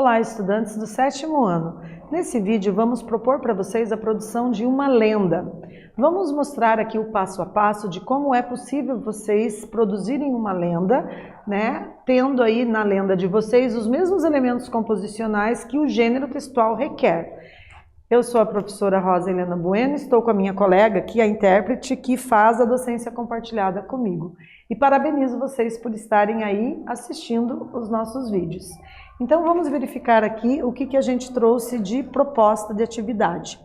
Olá, estudantes do 7º ano. Nesse vídeo vamos propor para vocês a produção de uma lenda. Vamos mostrar aqui o passo a passo de como é possível vocês produzirem uma lenda, né? Tendo aí na lenda de vocês os mesmos elementos composicionais que o gênero textual requer. Eu sou a professora Rosa Helena Bueno, estou com a minha colega aqui, a intérprete, que faz a docência compartilhada comigo. E parabenizo vocês por estarem aí assistindo os nossos vídeos. Então vamos verificar aqui o que a gente trouxe de proposta de atividade.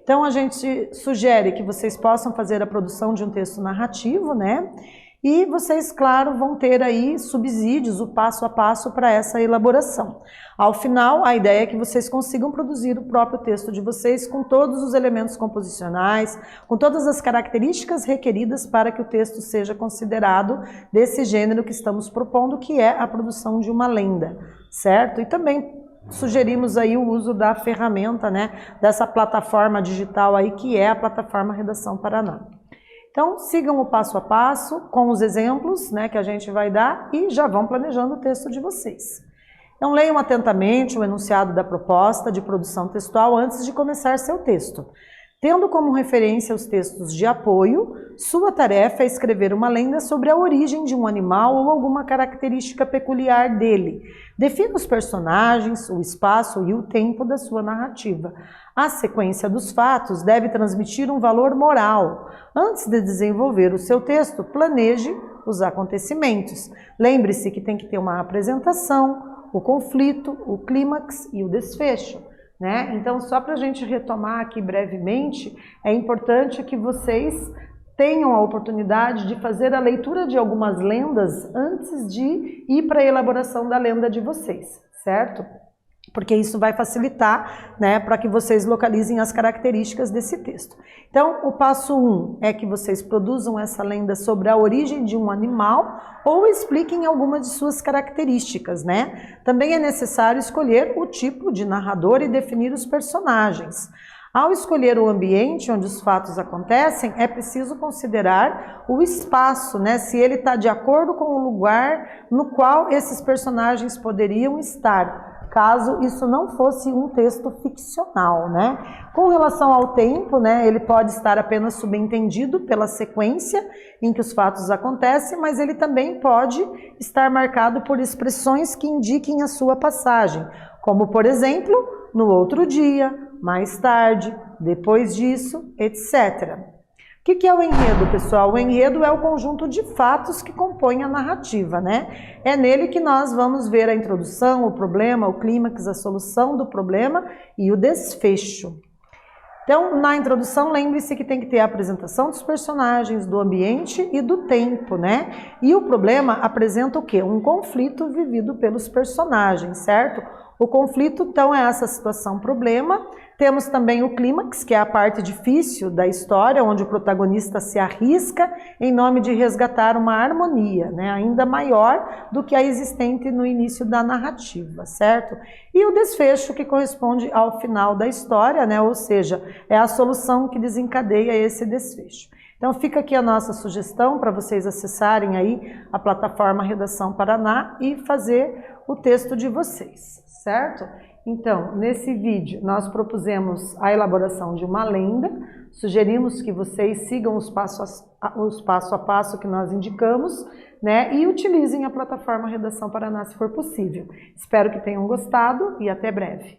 Então a gente sugere que vocês possam fazer a produção de um texto narrativo, né? E vocês, claro, vão ter aí subsídios, o passo a passo para essa elaboração. Ao final, a ideia é que vocês consigam produzir o próprio texto de vocês com todos os elementos composicionais, com todas as características requeridas para que o texto seja considerado desse gênero que estamos propondo, que é a produção de uma lenda, certo? E também sugerimos aí o uso da ferramenta, né, dessa plataforma digital aí, que é a plataforma Redação Paraná. Então, sigam o passo a passo com os exemplos, né, que a gente vai dar e já vão planejando o texto de vocês. Então, leiam atentamente o enunciado da proposta de produção textual antes de começar seu texto. Tendo como referência os textos de apoio, sua tarefa é escrever uma lenda sobre a origem de um animal ou alguma característica peculiar dele. Defina os personagens, o espaço e o tempo da sua narrativa. A sequência dos fatos deve transmitir um valor moral. Antes de desenvolver o seu texto, planeje os acontecimentos. Lembre-se que tem que ter uma apresentação, o conflito, o clímax e o desfecho, né? Então, só para a gente retomar aqui brevemente, é importante que vocês tenham a oportunidade de fazer a leitura de algumas lendas antes de ir para a elaboração da lenda de vocês, certo? Porque isso vai facilitar, né, para que vocês localizem as características desse texto. Então, o passo 1 é que vocês produzam essa lenda sobre a origem de um animal ou expliquem alguma de suas características, né? Também é necessário escolher o tipo de narrador e definir os personagens. Ao escolher o ambiente onde os fatos acontecem, é preciso considerar o espaço, né? Se ele está de acordo com o lugar no qual esses personagens poderiam estar, caso isso não fosse um texto ficcional, né? Com relação ao tempo, né, ele pode estar apenas subentendido pela sequência em que os fatos acontecem, mas ele também pode estar marcado por expressões que indiquem a sua passagem, como, por exemplo, no outro dia, mais tarde, depois disso, etc. O que é o enredo, pessoal? O enredo é o conjunto de fatos que compõem a narrativa, né? É nele que nós vamos ver a introdução, o problema, o clímax, a solução do problema e o desfecho. Então, na introdução, lembre-se que tem que ter a apresentação dos personagens, do ambiente e do tempo, né? E o problema apresenta o quê? Um conflito vivido pelos personagens, certo? O conflito, então, é essa situação problema. Temos também o clímax, que é a parte difícil da história, onde o protagonista se arrisca em nome de resgatar uma harmonia, né, ainda maior do que a existente no início da narrativa, certo? E o desfecho, que corresponde ao final da história, né, ou seja, é a solução que desencadeia esse desfecho. Então fica aqui a nossa sugestão para vocês acessarem aí a plataforma Redação Paraná e fazer o texto de vocês, certo? Então, nesse vídeo, nós propusemos a elaboração de uma lenda, sugerimos que vocês sigam os passo a passo que nós indicamos, né, e utilizem a plataforma Redação Paraná se for possível. Espero que tenham gostado e até breve.